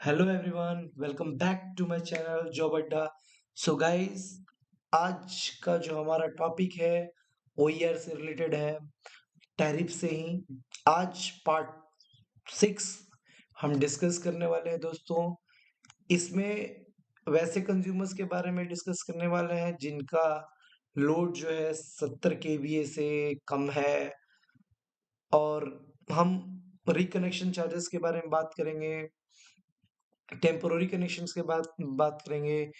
Hello everyone, welcome back to my channel job Adda. So guys, आज का जो हमारा टॉपिक है ओईआर से रिलेटेड है, टैरिफ से ही। आज पार्ट 6 हम डिस्कस करने वाले हैं दोस्तों। इसमें वैसे कंज्यूमर्स के बारे में डिस्कस करने वाले हैं जिनका लोड जो है 70 केवीए से कम है, और हम रिकनेक्शन चार्जेस के बारे में बात करेंगे, टेम्पोररी कनेक्शंस के बाद बात करेंगे,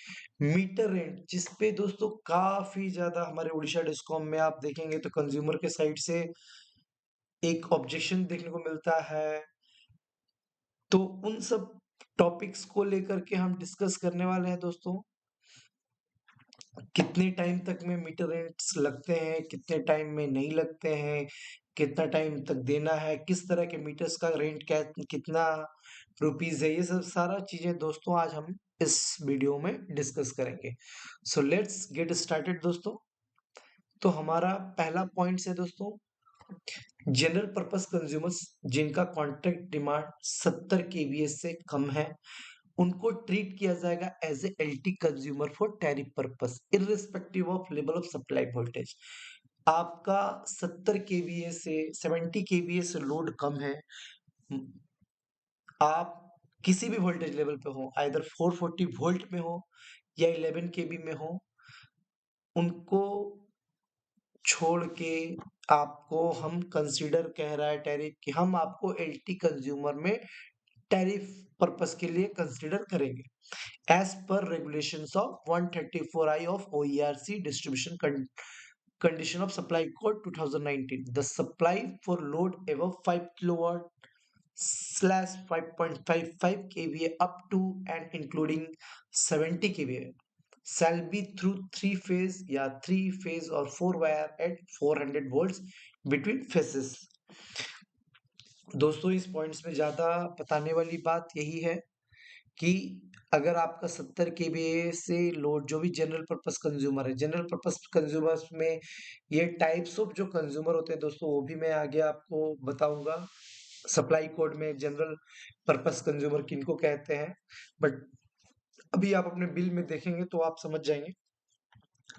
मीटर रेंट जिस पे दोस्तों काफी ज्यादा हमारे उड़ीसा डिस्कॉम में आप देखेंगे तो कंज्यूमर के साइड से एक ऑब्जेक्शन देखने को मिलता है। तो उन सब टॉपिक्स को लेकर के हम डिस्कस करने वाले हैं दोस्तों। कितने टाइम तक में मीटर रेंट्स लगते हैं, कितने टाइम में नहीं लगते हैं, कितना टाइम तक देना है, किस तरह के मीटर्स का रेंट क्या कितना रुपीस है, ये सब सारा चीजें दोस्तों आज हम इस वीडियो में डिस्कस करेंगे। सो लेट्स गेट स्टार्टेड दोस्तों। तो हमारा पहला पॉइंट है दोस्तों, जनरल पर्पस कंज्यूमर्स जिनका कॉन्ट्रैक्ट डिमांड 70 केवीए से कम है, उनको ट्रीट किया जाएगा as a LT consumer for tariff purpose irrespective of level of supply voltage. आपका 70 केवीए से 70 केवीए से लोड कम है, आप किसी भी वोल्टेज लेवल पे हो, आइदर 440 वोल्ट में हो या 11 केवी में हो, उनको छोड़ के आपको हम कंसीडर कह रहा है टैरिफ कि हम आपको एलटी कंज्यूमर में टैरिफ पर्पस के लिए कंसीडर करेंगे as per regulations of 134I of OERC distribution condition of supply code 2019. The supply for load above 5 kilowatt slash 5.55 kVA up to and including 70 kVA shall be through three phase या three phase और four wire at 400 volts between phases। दोस्तों इस points में ज्यादा बताने वाली बात यही है कि अगर आपका 70 केवीए से लोड, जो भी जनरल पर्पस कंज्यूमर है, जनरल पर्पस कंज्यूमर्स में ये टाइप्स ऑफ जो कंज्यूमर होते हैं दोस्तों वो भी मैं आगे आपको बताऊंगा। सप्लाई कोड में जनरल पर्पस कंज्यूमर किनको कहते हैं, बट अभी आप अपने बिल में देखेंगे तो आप समझ जाएंगे।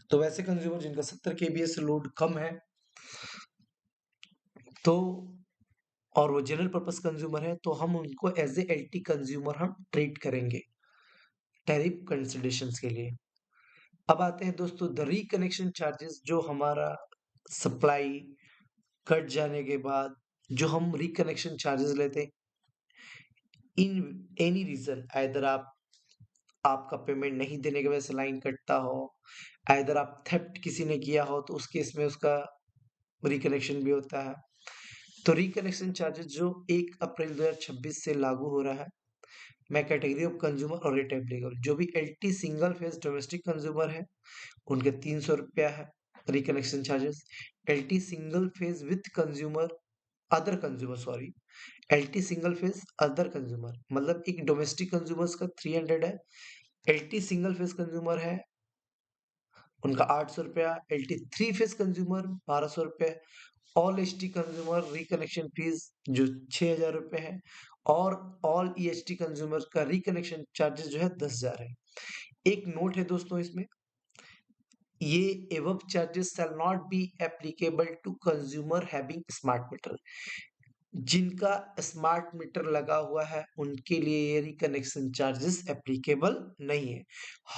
तो वैसे कंज्यूमर जिनका 70 केवीए से लोड कम है, तो और वो जनरल पर्पस कंज्यूमर है, तो हम उनको एज ए एलटी कंज्यूमर हम ट्रीट करेंगे टैरिफ कंसिडरेशंस के लिए। अब आते हैं दोस्तों द रिकनेक्शन चार्जेस, जो हमारा सप्लाई कट जाने के बाद जो हम रिकनेक्शन चार्जेस लेते हैं इन एनी रीजन, आइदर आपका पेमेंट नहीं देने की वजह से लाइन कटता हो, आइदर आप थेफ्ट किसी ने किया हो तो उस केस में उसका रिकनेक्शन भी होता है। तो रिकनेक्शन चार्जेस जो 1 अप्रैल 2026 से लागू हो रहा है, मैं कैटेगरी ऑफ कंज्यूमर और रेट एप्लीकेबल, जो भी LT single phase domestic consumer है उनके 300 रुपया है reconnection charges. LT single phase with consumer other consumer, sorry, LT single phase other consumer मतलब एक डोमेस्टिक कंज्यूमर्स का 300 है, एलटी सिंगल फेज कंज्यूमर है उनका 800 रुपया, एलटी थ्री फेज कंज्यूमर 1200 रुपये, all HT consumer reconnection fees जो 6000 रुपये है, और ऑल ईएचटी कंज्यूमर का रिकनेक्शन चार्जेस जो है 10,000 है। एक नोट है दोस्तों इसमें, ये above charges shall not be applicable to consumer having smart meter। जिनका स्मार्ट मीटर लगा हुआ है उनके लिए ये रिकनेक्शन चार्जेस एप्लीकेबल नहीं है।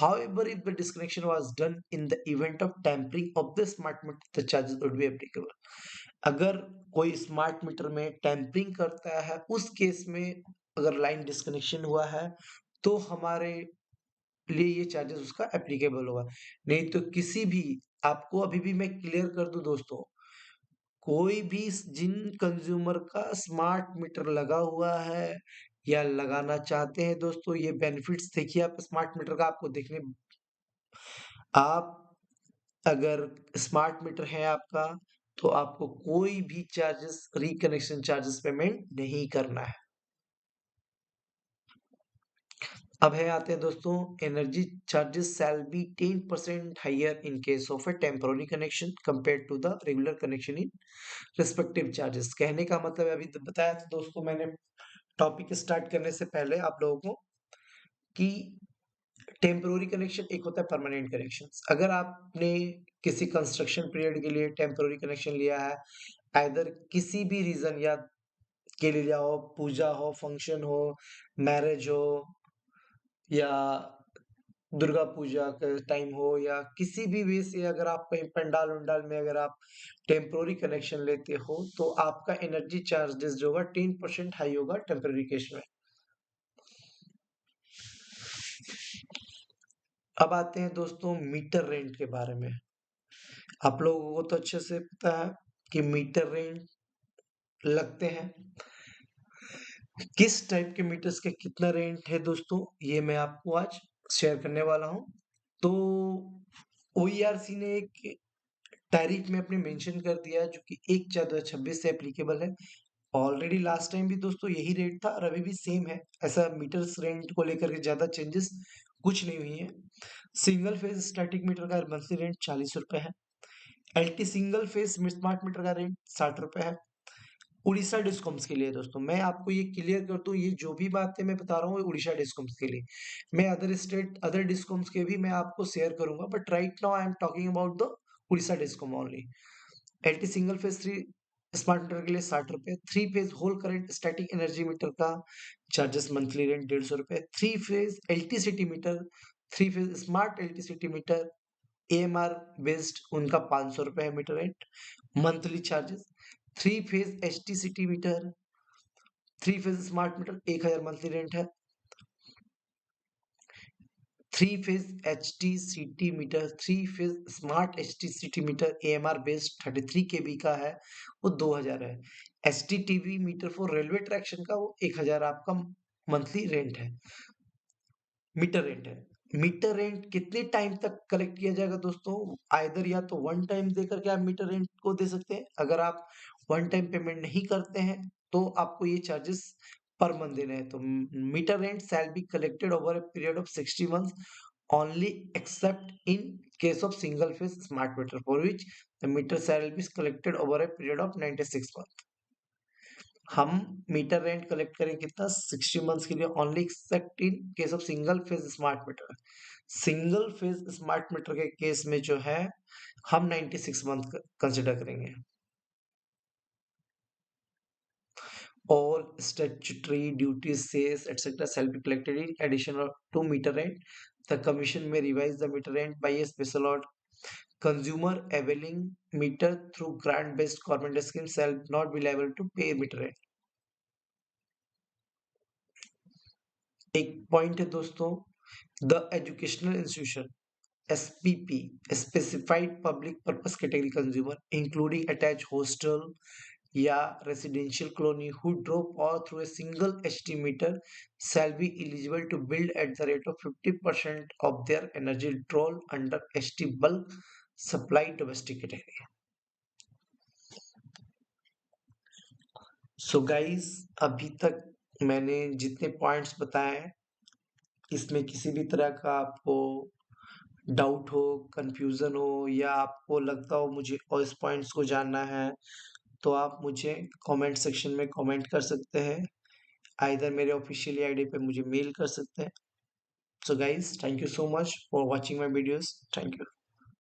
However, if the disconnection was done in the event of tampering of the smart meter, the charges would be applicable। अगर कोई स्मार्ट मीटर में टैंपरिंग करता है उस केस में अगर लाइन डिस्कनेक्शन हुआ है तो हमारे लिए ये चार्जेस उसका एप्लीकेबल होगा। नहीं तो किसी भी, आपको अभी भी मैं क्लियर कर दूं दोस्तों, कोई भी जिन कंज्यूमर का स्मार्ट मीटर लगा हुआ है या लगाना चाहते हैं दोस्तों, ये बेनिफिट्स देखिए आप स्मार्ट मीटर का, आपको देखने, आप अगर स्मार्ट मीटर है आपका तो आपको कोई भी चार्जेस, रिकनेक्शन चार्जेस पेमेंट नहीं करना है। अब है आते हैं दोस्तों, energy charges shall be 10% higher in case of a temporary connection compare to the regular connection in respective charges. कहने का मतलब अभी तो बताया था दोस्तों मैंने टॉपिक स्टार्ट करने से पहले आप लोगों को कि टेम्पोररी कनेक्शन एक होता है परमानेंट कनेक्शन। अगर आपने किसी कंस्ट्रक्शन पीरियड के लिए टेम्पोररी कनेक्शन लिया है, आइदर किसी भी रीज़न या के लिए लिया हो, पूजा हो, फंक्शन हो, मैरिज हो या दुर्गा पूजा का टाइम हो या किसी भी वे से अगर आप कहीं पंडाल-वंडाल में अगर आप टेम्पोररी कनेक्शन लेते हो, तो आपका एनर्जी चार्जेस जो होगा 10% हाई होगा टेम्पोररी केस में। अब आते हैं दोस्तों मीटर रेंट के बारे में। आप लोगों को तो अच्छे से पता है कि मीटर रेंट लगते हैं। किस टाइप के मीटर्स के कितना रेंट है दोस्तों, ये मैं आपको आज शेयर करने वाला हूँ। तो ओईआरसी ने एक टैरिफ में अपने मेंशन कर दिया है जो कि 1/4/2026 से एप्लीकेबल है। ऑलरेडी लास्ट टाइम भी दोस्तों यही रेट था और अभी भी सेम है। ऐसा मीटर्स रेंट को लेकर के ज़्यादा चेंजेस कुछ नहीं हुई है। सिंगल फेज स्टैटिक मीटर का मंथली रेंट ₹40 है। LT single phase smart metre का रेंट ₹60 है। उड़ीसा डिस्कॉम्स के लिए दोस्तों मैं आपको ये क्लियर कर दूं, ये जो भी बातें मैं बता रहा हूँ उड़ीसा डिस्कॉम्स के लिए। मैं अदर स्टेट अदर डिस्कॉम्स के भी मैं आपको शेयर करूंगा, but right now I am talking about the Orissa discom only. LT single phase 3 smart meter के लिए ₹60, 3 phase whole current static energy meter का charges monthly rent ₹150, 3 phase LTCT meter, 3 phase smart LTCT meter AMR based उनका ₹500 है meter rent monthly charges. 3 phase HTCT meter, 3 phase smart meter 1000 monthly rent है। 3 phase HTCT meter, 3 phase smart HTCT meter AMR based 33 KB का है, वो 2000 है। HTTV meter for railway traction का वो 1000 आपका मंथली रेंट है, मीटर रेंट है। मीटर रेंट कितने टाइम तक कलेक्ट किया जाएगा दोस्तों? आइदर या तो वन टाइम देकर के आप मीटर रेंट को दे सकते हैं। अगर आप वन टाइम पेमेंट नहीं करते हैं तो आपको ये चार्जेस पर मंथ देने हैं। तो meter rent shall be collected over a period of 60 months only except in case of single phase smart meter for which the meter shall be collected over a period of 96 month. हम meter rent collect करें कितना 60 months के लिए only except in case of single phase smart meter. Single phase smart meter के case में जो है हम 96 मंथ कंसिडर करेंगे। All statutory duties, sales, etc. shall be collected in addition to meter rent. The commission may revise the meter rent by a special order. Consumer availing meter through grant-based government scheme shall not be liable to pay meter rent. एक point है दोस्तों, the educational institution SPP specified public purpose category consumer including attached hostel या residential colony who drop or through a single HT meter shall be eligible to build at the rate of 50% of their energy withdrawal under HT bulk supply domestic category. So guys, अभी तक मैंने जितने points बताए हैं इसमें किसी भी तरह का आपको डाउट हो, कंफ्यूजन हो या आपको लगता हो मुझे और इस पॉइंट्स को जानना है तो आप मुझे कमेंट सेक्शन में कमेंट कर सकते हैं। आइदर मेरे ऑफिशियल आईडी पे मुझे मेल कर सकते हैं। So guys, thank you so much for watching my videos. Thank you.